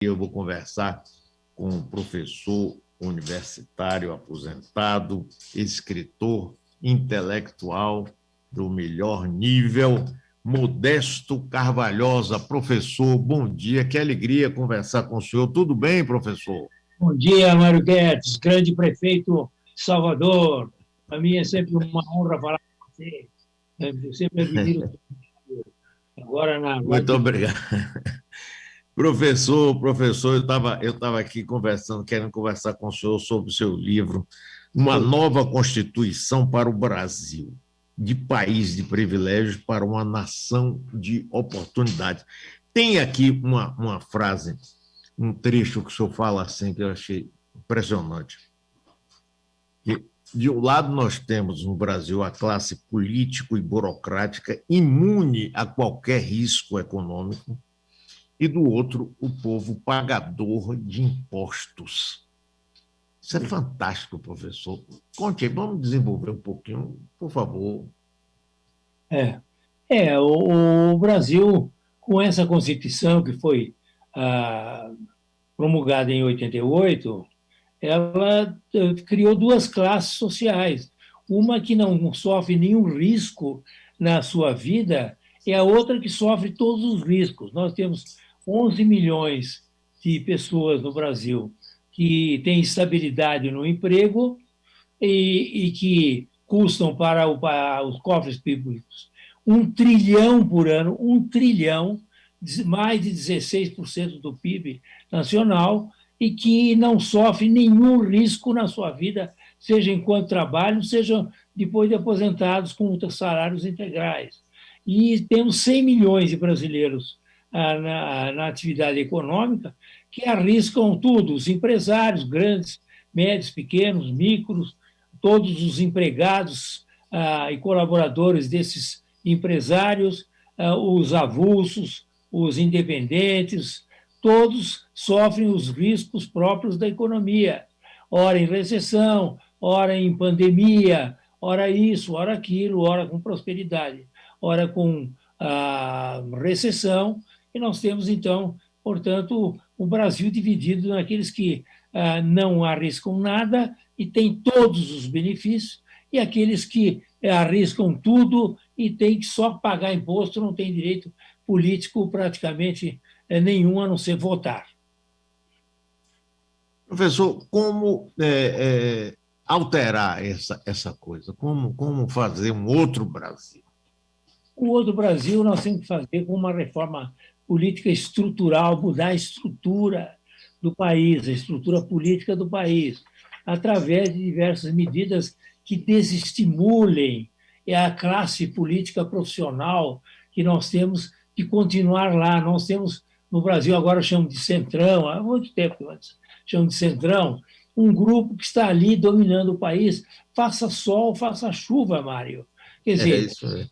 Eu vou conversar com um professor universitário aposentado, escritor, intelectual do melhor nível, Modesto Carvalhosa. Professor, bom dia, que alegria conversar com o senhor. Tudo bem, professor? Bom dia, Mário Guedes, grande prefeito de Salvador. Para mim é sempre uma honra falar com você. Eu sempre admiro o trabalho. Agora na Muito Rádio. obrigado. Professor, eu tava aqui conversando, querendo conversar com o senhor sobre o seu livro, Uma Nova Constituição para o Brasil, de país de privilégios para uma nação de oportunidades. Tem aqui uma frase, um trecho que o senhor fala assim, que eu achei impressionante. Que, de um lado, nós temos no Brasil a classe político e burocrática imune a qualquer risco econômico, e do outro, o povo pagador de impostos. Isso é fantástico, professor. Conte aí, vamos desenvolver um pouquinho, por favor. É, o Brasil, com essa Constituição que foi promulgada em 88, ela criou duas classes sociais. Uma que não sofre nenhum risco na sua vida e a outra que sofre todos os riscos. Nós temos 11 milhões de pessoas no Brasil que têm estabilidade no emprego e que custam para os cofres públicos 1 trilhão por ano, 1 trilhão, mais de 16% do PIB nacional, e que não sofre nenhum risco na sua vida, seja enquanto trabalham, seja depois de aposentados com salários integrais. E temos 100 milhões de brasileiros na atividade econômica que arriscam tudo, os empresários, grandes, médios, pequenos, micros, todos os empregados e colaboradores desses empresários, os avulsos, os independentes, todos sofrem os riscos próprios da economia. Ora em recessão, ora em pandemia, ora isso, ora aquilo, ora com prosperidade, ora com recessão. E nós temos, então, portanto, o Brasil dividido naqueles que não arriscam nada e têm todos os benefícios, e aqueles que arriscam tudo e têm que só pagar imposto, não têm direito político praticamente nenhum, a não ser votar. Professor, como alterar essa coisa? Como fazer um outro Brasil? O outro Brasil nós temos que fazer com uma reforma política estrutural, mudar a estrutura do país, a estrutura política do país, através de diversas medidas que desestimulem a classe política profissional que nós temos de continuar lá. Nós temos, no Brasil, agora chamam de Centrão, há muito tempo antes, chamam de Centrão, um grupo que está ali dominando o país, faça sol, faça chuva, Mário. Quer dizer, Isso aí.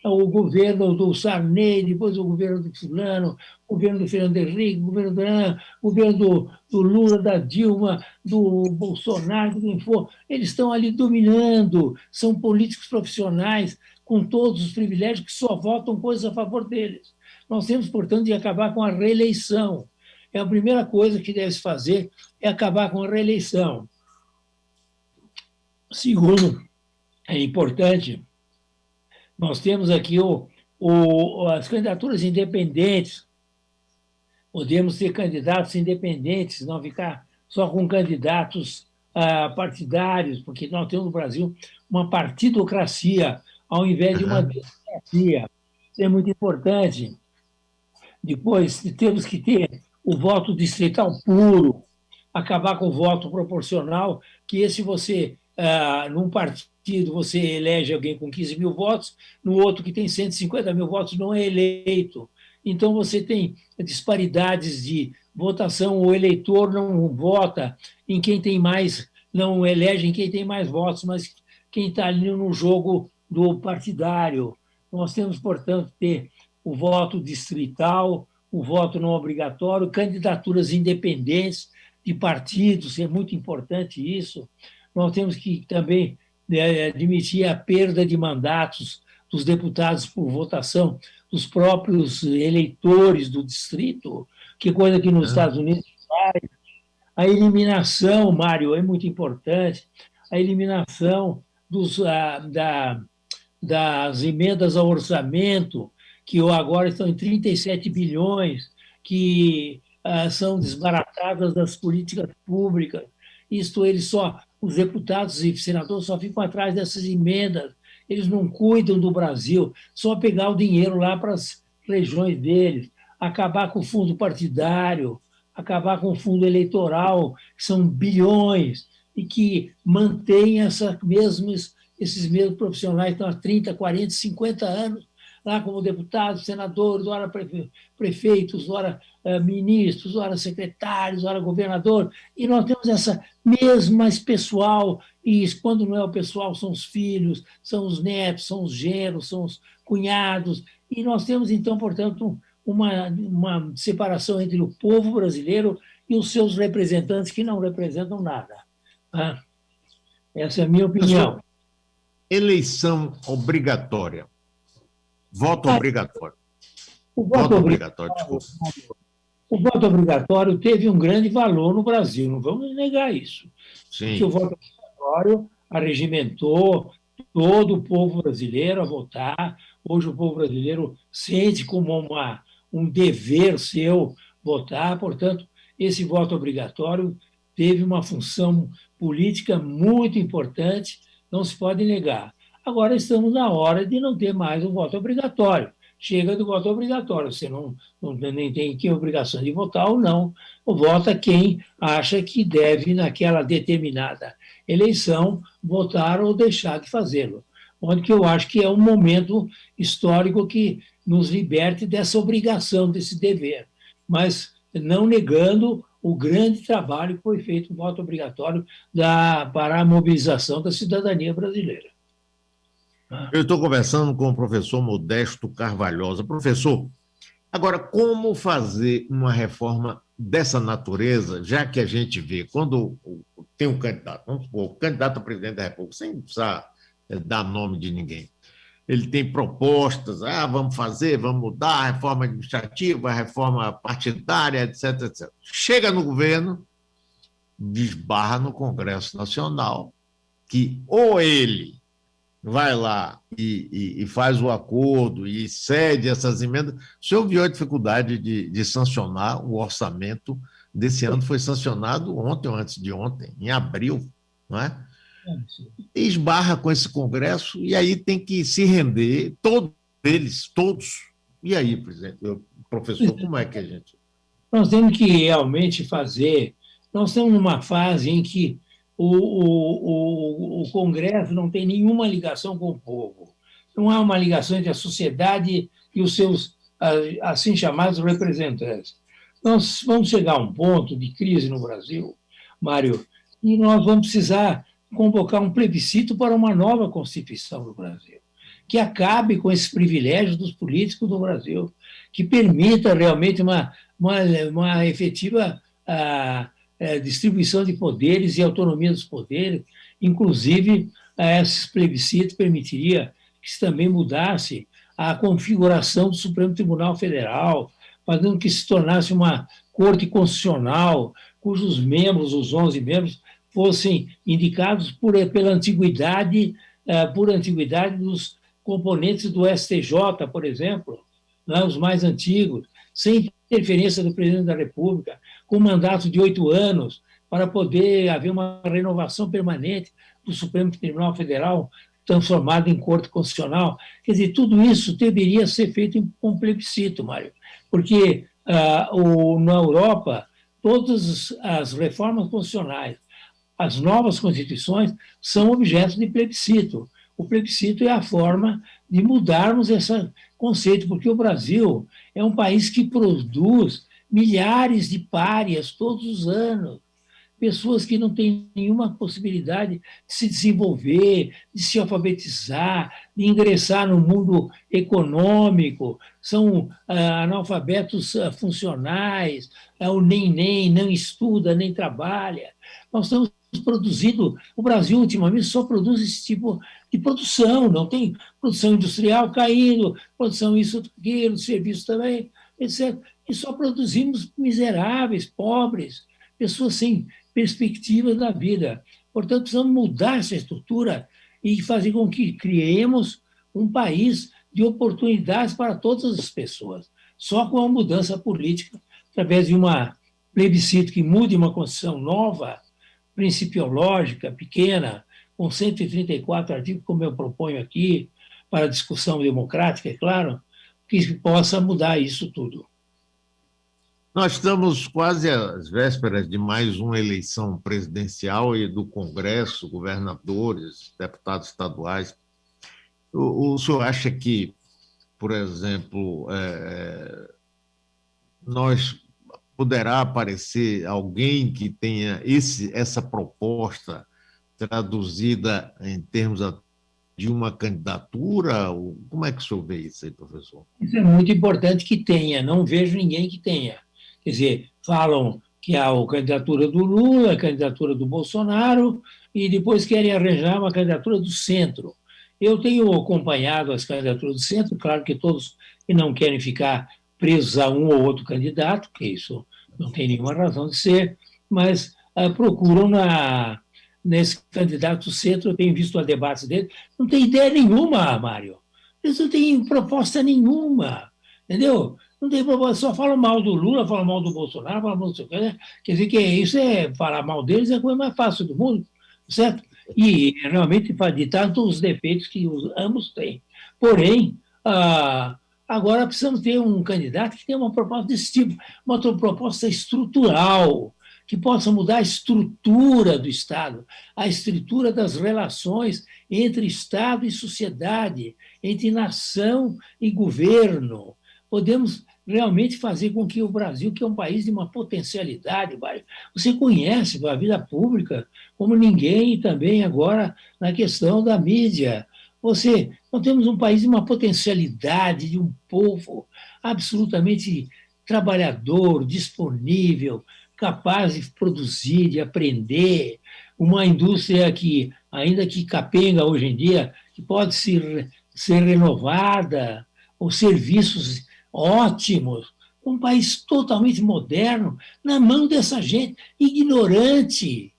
o governo do Sarney, depois o governo do fulano, o governo do Fernando Henrique, o governo do Lula, da Dilma, do Bolsonaro, de quem for, eles estão ali dominando, são políticos profissionais com todos os privilégios que só votam coisas a favor deles. Nós temos, portanto, de acabar com a reeleição. É a primeira coisa que deve se fazer, é acabar com a reeleição. Segundo, é importante, nós temos aqui as candidaturas independentes. Podemos ter candidatos independentes, não ficar só com candidatos partidários, porque nós temos no Brasil uma partidocracia ao invés de uma democracia. Isso é muito importante. Depois, temos que ter o voto distrital puro, acabar com o voto proporcional, que esse você, num partido, você elege alguém com 15 mil votos, no outro que tem 150 mil votos não é eleito. Então, você tem disparidades de votação, o eleitor não vota em quem tem mais, não elege em quem tem mais votos, mas quem está ali no jogo do partidário. Nós temos, portanto, ter o voto distrital, o voto não obrigatório, candidaturas independentes de partidos, é muito importante isso. Nós temos que também admitir a perda de mandatos dos deputados por votação dos próprios eleitores do distrito, que coisa que nos Estados Unidos faz. A eliminação, Mário, é muito importante, a eliminação das emendas ao orçamento, que agora estão em 37 bilhões, que são desbaratadas das políticas públicas. Isto, os deputados e senadores só ficam atrás dessas emendas, eles não cuidam do Brasil, só pegar o dinheiro lá para as regiões deles, acabar com o fundo partidário, acabar com o fundo eleitoral, que são bilhões, e que mantém esses mesmos profissionais que estão há 30, 40, 50 anos, lá como deputados, senadores, ora prefeitos, ora ministros, ora secretários, ora governador, e nós temos esse pessoal, e quando não é o pessoal, são os filhos, são os netos, são os genros, são os cunhados, e nós temos, então, portanto, uma separação entre o povo brasileiro e os seus representantes que não representam nada. Essa é a minha opinião. Eleição obrigatória. Voto obrigatório. O voto obrigatório, desculpa. O voto obrigatório teve um grande valor no Brasil, não vamos negar isso. Sim. Porque o voto obrigatório arregimentou todo o povo brasileiro a votar. Hoje o povo brasileiro sente como um dever seu votar, portanto, esse voto obrigatório teve uma função política muito importante, não se pode negar. Agora estamos na hora de não ter mais o voto obrigatório. Chega do voto obrigatório, você nem tem que obrigação de votar ou não, ou vota quem acha que deve, naquela determinada eleição, votar ou deixar de fazê-lo. Onde que eu acho que é um momento histórico que nos liberte dessa obrigação, desse dever, mas não negando o grande trabalho que foi feito no voto obrigatório para a mobilização da cidadania brasileira. Eu estou conversando com o professor Modesto Carvalhosa. Professor, agora, como fazer uma reforma dessa natureza, já que a gente vê, quando tem um candidato, vamos supor, o candidato a presidente da República, sem precisar dar nome de ninguém, ele tem propostas, vamos fazer, vamos mudar a reforma administrativa, a reforma partidária, etc, etc. Chega no governo, desbarra no Congresso Nacional, que ou ele vai lá e faz o acordo e cede essas emendas. O senhor viu a dificuldade de sancionar o orçamento desse ano, foi sancionado ontem ou antes de ontem, em abril, não é? E esbarra com esse Congresso e aí tem que se render, todos eles, todos. E aí, presidente, professor, como é que a gente... Nós temos que realmente fazer... Nós estamos numa fase em que o Congresso não tem nenhuma ligação com o povo. Não há uma ligação entre a sociedade e os seus, assim chamados, representantes. Nós vamos chegar a um ponto de crise no Brasil, Mário, e nós vamos precisar convocar um plebiscito para uma nova Constituição do Brasil, que acabe com esses privilégios dos políticos do Brasil, que permita realmente uma efetiva distribuição de poderes e autonomia dos poderes. Inclusive, esses plebiscitos permitiria que se também mudasse a configuração do Supremo Tribunal Federal, fazendo que se tornasse uma corte constitucional, cujos membros, os 11 membros, fossem indicados pela antiguidade, dos componentes do STJ, por exemplo, os mais antigos, sem interferência do presidente da República, com mandato de 8 anos, para poder haver uma renovação permanente do Supremo Tribunal Federal, transformado em Corte Constitucional. Quer dizer, tudo isso deveria ser feito com plebiscito, Mário, porque na Europa, todas as reformas constitucionais, as novas constituições, são objeto de plebiscito. O plebiscito é a forma de mudarmos esse conceito, porque o Brasil é um país que produz milhares de párias todos os anos, pessoas que não têm nenhuma possibilidade de se desenvolver, de se alfabetizar, de ingressar no mundo econômico, são analfabetos funcionais, o nem não estuda, nem trabalha. Nós estamos produzindo, o Brasil ultimamente só produz esse tipo de produção, não tem produção industrial caindo, produção isso, aquilo, serviço também, etc. e só produzimos miseráveis, pobres, pessoas sem perspectiva da vida. Portanto, precisamos mudar essa estrutura e fazer com que criemos um país de oportunidades para todas as pessoas. Só com a mudança política, através de uma plebiscito que mude uma Constituição nova, principiológica, pequena, com 134 artigos, como eu proponho aqui, para discussão democrática, é claro, que possa mudar isso tudo. Nós estamos quase às vésperas de mais uma eleição presidencial e do Congresso, governadores, deputados estaduais. O senhor acha que, por exemplo, nós poderá aparecer alguém que tenha essa proposta traduzida em termos de uma candidatura? Como é que o senhor vê isso aí, professor? Isso é muito importante que tenha, não vejo ninguém que tenha. Quer dizer, falam que há a candidatura do Lula, a candidatura do Bolsonaro, e depois querem arranjar uma candidatura do centro. Eu tenho acompanhado as candidaturas do centro, claro que todos que não querem ficar presos a um ou outro candidato, que isso não tem nenhuma razão de ser, mas procuram nesse candidato do centro, eu tenho visto os debates dele, não tem ideia nenhuma, Mário. Eles não têm proposta nenhuma, entendeu? Não tem proposta, só falam mal do Lula, falam mal do Bolsonaro, falam mal do seu cara. Quer dizer que isso falar mal deles é a coisa mais fácil do mundo, certo? E realmente de tanto os defeitos que ambos têm. Porém, agora precisamos ter um candidato que tenha uma proposta desse tipo, uma proposta estrutural, que possa mudar a estrutura do Estado, a estrutura das relações entre Estado e sociedade, entre nação e governo. Podemos realmente fazer com que o Brasil, que é um país de uma potencialidade, você conhece a vida pública como ninguém, e também agora na questão da mídia. Nós temos um país de uma potencialidade, de um povo absolutamente trabalhador, disponível, capaz de produzir, de aprender, uma indústria que, ainda que capenga hoje em dia, que pode ser renovada, os serviços ótimos, um país totalmente moderno, na mão dessa gente ignorante,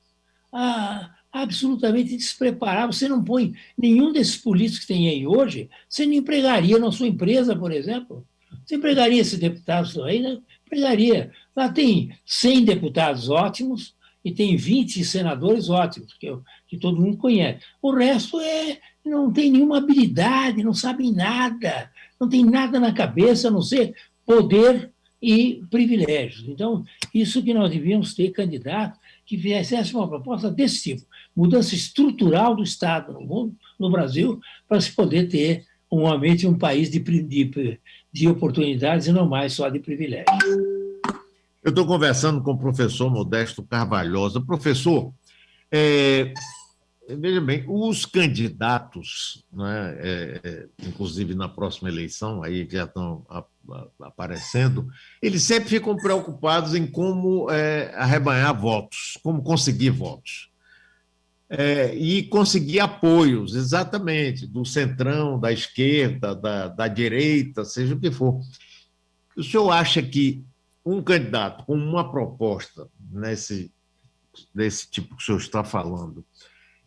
absolutamente despreparado. Você não põe nenhum desses políticos que tem aí hoje, você não empregaria na sua empresa, por exemplo. Você empregaria esses deputados aí, né? Empregaria. Lá tem 100 deputados ótimos e tem 20 senadores ótimos, que todo mundo conhece. O resto não tem nenhuma habilidade, não sabem nada, não tem nada na cabeça, a não ser poder e privilégios. Então, isso que nós devíamos ter candidato que fizesse uma proposta desse tipo, mudança estrutural do Estado no mundo, no Brasil, para se poder ter realmente um país de oportunidades e não mais só de privilégios. Eu estou conversando com o professor Modesto Carvalhosa. Professor, veja bem, os candidatos, né, inclusive na próxima eleição, aí que já estão aparecendo, eles sempre ficam preocupados em como arrebanhar votos, como conseguir votos. E conseguir apoios, exatamente, do centrão, da esquerda, da direita, seja o que for. O senhor acha que um candidato com uma proposta desse tipo que o senhor está falando,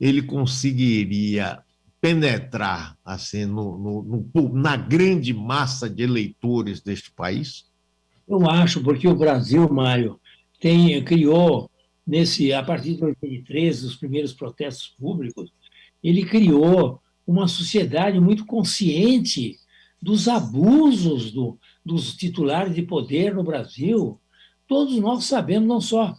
ele conseguiria penetrar assim, na grande massa de eleitores deste país? Eu acho, porque o Brasil, Mário, criou, a partir de 2013, os primeiros protestos públicos, ele criou uma sociedade muito consciente dos abusos dos titulares de poder no Brasil. Todos nós sabemos, não só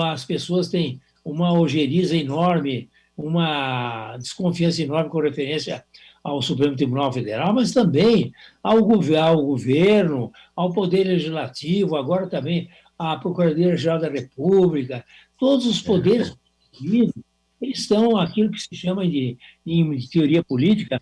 as pessoas têm uma ojeriza enorme, uma desconfiança enorme com referência ao Supremo Tribunal Federal, mas também ao governo, ao Poder Legislativo, agora também à Procuradoria-Geral da República, todos os poderes eles estão aquilo que se chama em teoria política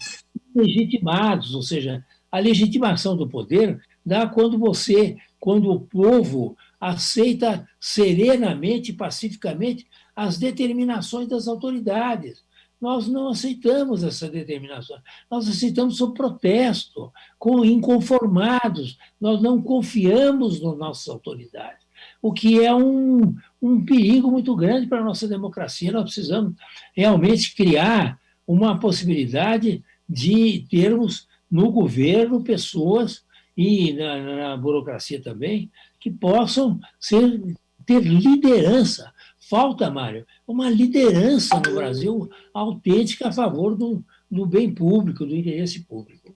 legitimados, ou seja, a legitimação do poder dá quando o povo aceita serenamente e pacificamente as determinações das autoridades. nós não aceitamos essa determinação. Nós aceitamos sob protesto, inconformados, nós não confiamos nas nossas autoridades, o que é um perigo muito grande para a nossa democracia. Nós precisamos realmente criar uma possibilidade de termos no governo pessoas, e na burocracia também, que possam ter liderança. Falta, Mário, uma liderança no Brasil autêntica a favor do bem público, do interesse público.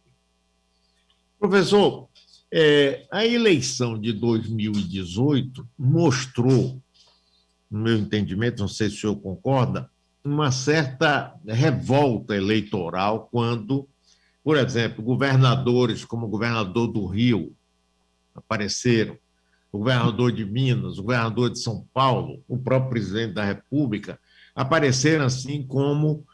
Professor, a eleição de 2018 mostrou, no meu entendimento, não sei se o senhor concorda, uma certa revolta eleitoral quando, por exemplo, governadores como o governador do Rio apareceram, o governador de Minas, o governador de São Paulo, o próprio presidente da República, apareceram assim como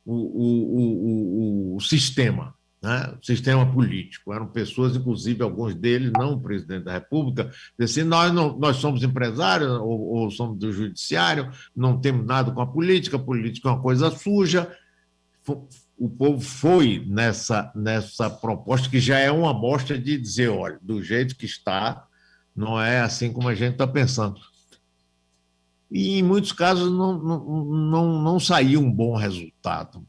o sistema, né? O sistema político. Eram pessoas, inclusive alguns deles, não o presidente da República, assim, nós somos empresários ou somos do judiciário, não temos nada com a política é uma coisa suja. O povo foi nessa proposta, que já é uma amostra de dizer, olha, do jeito que está, não é assim como a gente está pensando. E, em muitos casos, não saiu um bom resultado.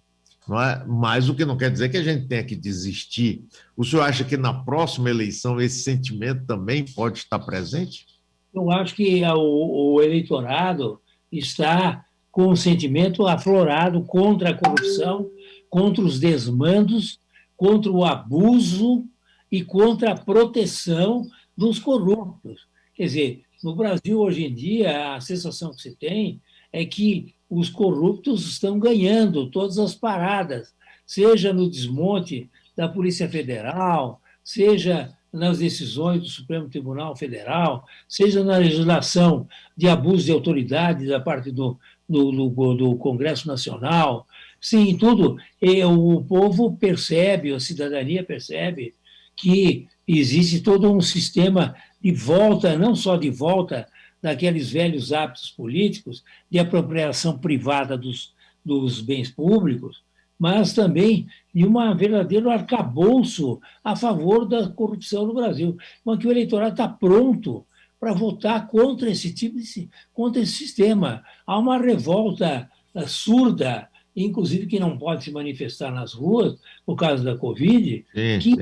Não é? Mas o que não quer dizer que a gente tenha que desistir. O senhor acha que na próxima eleição esse sentimento também pode estar presente? Eu acho que o eleitorado está com um sentimento aflorado contra a corrupção, contra os desmandos, contra o abuso e contra a proteção dos corruptos. Quer dizer, no Brasil, hoje em dia, a sensação que se tem é que os corruptos estão ganhando todas as paradas, seja no desmonte da Polícia Federal, seja nas decisões do Supremo Tribunal Federal, seja na legislação de abuso de autoridade da parte do Congresso Nacional. Sim, tudo. O povo percebe, a cidadania percebe que existe todo um sistema de volta, não só de volta daqueles velhos hábitos políticos de apropriação privada dos bens públicos, mas também de um verdadeiro arcabouço a favor da corrupção no Brasil. Mas que o eleitorado está pronto para votar contra contra esse sistema. Há uma revolta surda, inclusive que não pode se manifestar nas ruas por causa da Covid, que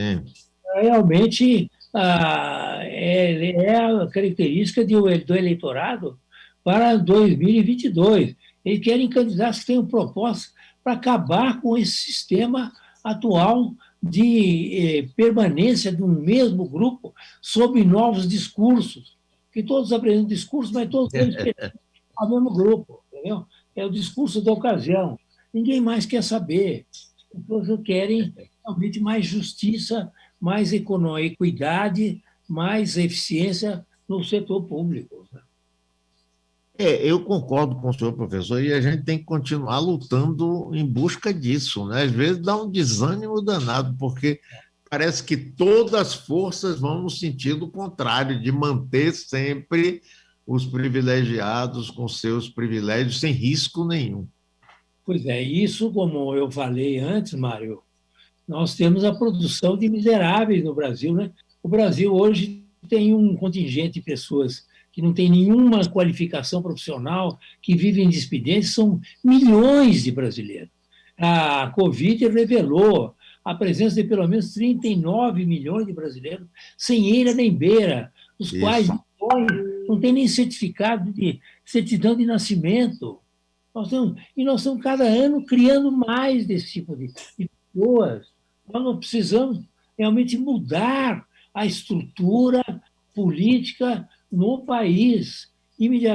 realmente é a característica do eleitorado para 2022. Eles querem candidatos que tenham propostas para acabar com esse sistema atual de permanência de um mesmo grupo sob novos discursos, que todos apresentam discursos, mas todos eles pertencem ao mesmo grupo, entendeu? É o discurso da ocasião. Ninguém mais quer saber. Todos querem realmente mais justiça, mais equidade, mais eficiência no setor público. Eu concordo com o senhor, professor, e a gente tem que continuar lutando em busca disso, né? Às vezes dá um desânimo danado, porque parece que todas as forças vão no sentido contrário, de manter sempre os privilegiados com seus privilégios, sem risco nenhum. Pois é, isso, como eu falei antes, Mário, nós temos a produção de miseráveis no Brasil, né? O Brasil hoje tem um contingente de pessoas que não tem nenhuma qualificação profissional, que vivem de expedientes, são milhões de brasileiros. A Covid revelou a presença de pelo menos 39 milhões de brasileiros sem eira nem beira, os quais não têm nem certificado de certidão de nascimento. Nós estamos cada ano criando mais desse tipo de pessoas. Nós não precisamos realmente mudar a estrutura política no país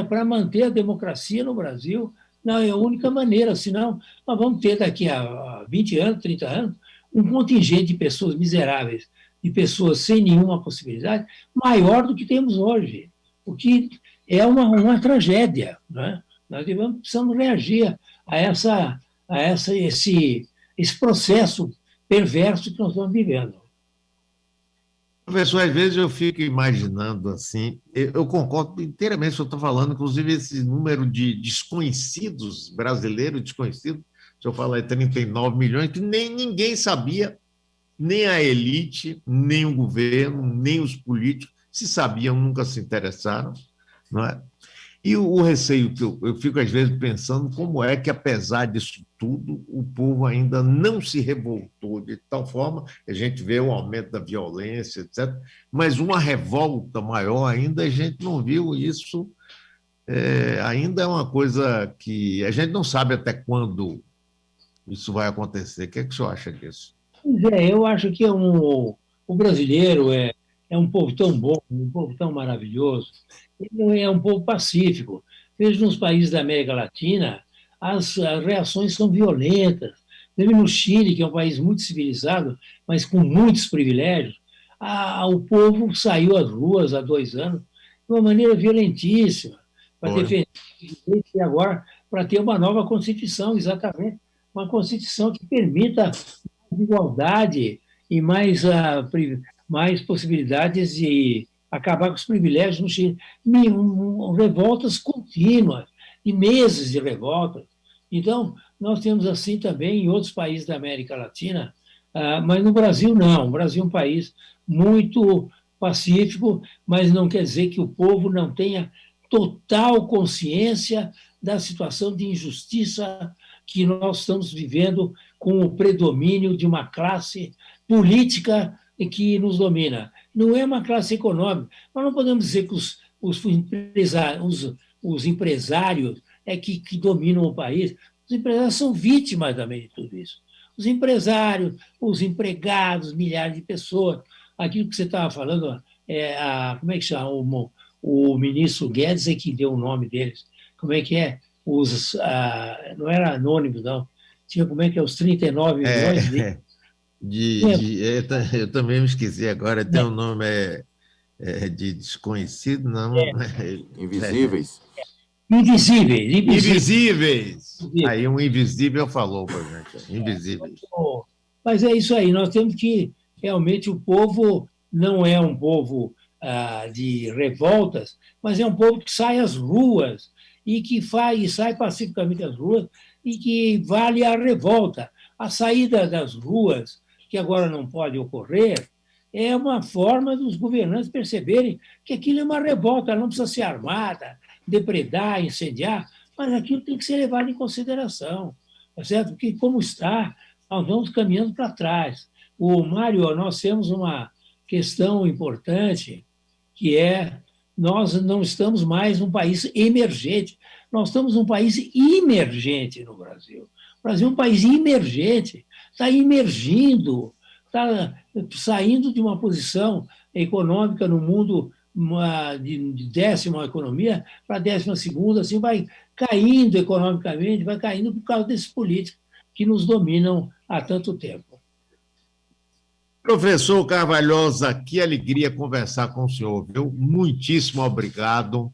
para manter a democracia no Brasil. Não é a única maneira, senão nós vamos ter daqui a 20 anos, 30 anos, um contingente de pessoas miseráveis, de pessoas sem nenhuma possibilidade, maior do que temos hoje, o que é uma tragédia, né? Nós precisamos reagir a esse processo perverso que nós estamos vivendo. Professor, às vezes eu fico imaginando assim, eu concordo inteiramente com o que eu estou falando, inclusive esse número de desconhecidos, brasileiros desconhecidos, se eu falar 39 milhões, que nem ninguém sabia, nem a elite, nem o governo, nem os políticos, se sabiam, nunca se interessaram, não é? E o receio que eu fico, às vezes, pensando como é que, apesar disso tudo, o povo ainda não se revoltou de tal forma, a gente vê o aumento da violência, etc., mas uma revolta maior ainda, a gente não viu isso, ainda é uma coisa que a gente não sabe até quando isso vai acontecer. O que é que o senhor acha disso? Pois é, eu acho que o brasileiro é um povo tão bom, um povo tão maravilhoso. Ele é um povo pacífico. Veja nos países da América Latina, as reações são violentas. Mesmo no Chile, que é um país muito civilizado, mas com muitos privilégios, o povo saiu às ruas há 2 anos de uma maneira violentíssima para Foi. defender e agora para ter uma nova Constituição, exatamente, uma Constituição que permita igualdade e mais possibilidades de acabar com os privilégios no Chile. Revoltas contínuas, e meses de revoltas. Então, nós temos assim também em outros países da América Latina, mas no Brasil não. O Brasil é um país muito pacífico, mas não quer dizer que o povo não tenha total consciência da situação de injustiça que nós estamos vivendo com o predomínio de uma classe política que nos domina. Não é uma classe econômica. Nós não podemos dizer que os empresários que dominam o país. Os empresários são vítimas também de tudo isso. Os empresários, os empregados, milhares de pessoas. Aquilo que você estava falando, como é que chama? O ministro Guedes é que deu o nome deles. Como é que é? Não era anônimo, não. Tinha como é que é os 39 milhões eu também me esqueci agora, tem um nome de desconhecido, não. Invisíveis. Invisíveis. Aí um invisível falou para a gente. Invisíveis. Mas é isso aí, nós temos que, realmente, o povo não é um povo de revoltas, mas é um povo que sai às ruas e que sai pacificamente às ruas e que vale a revolta. A saída das ruas, que agora não pode ocorrer, é uma forma dos governantes perceberem que aquilo é uma revolta, ela não precisa ser armada, depredar, incendiar, mas aquilo tem que ser levado em consideração, tá certo? Porque, como está, nós vamos caminhando para trás. Mário, nós temos uma questão importante, que nós não estamos mais num país emergente, nós estamos num país emergente no Brasil. O Brasil é um país emergente, está emergindo, está saindo de uma posição econômica no mundo de 10ª economia para a 12ª, assim vai caindo economicamente, vai caindo por causa desses políticos que nos dominam há tanto tempo. Professor Carvalhosa, que alegria conversar com o senhor, viu? Muitíssimo obrigado.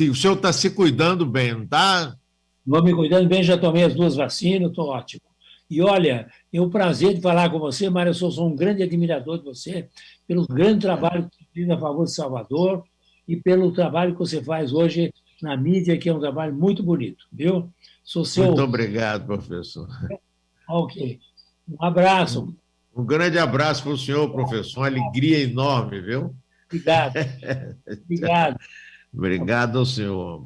O senhor está se cuidando bem, não está? Estou me cuidando bem, já tomei as 2 vacinas, estou ótimo. E olha, é um prazer de falar com você, Mário, eu sou um grande admirador de você, pelo grande trabalho que você fez a favor de Salvador e pelo trabalho que você faz hoje na mídia, que é um trabalho muito bonito, viu? Muito obrigado, professor. Ok. Um abraço. Um grande abraço para o senhor, professor. Uma alegria enorme, viu? Obrigado. Obrigado. Obrigado ao senhor.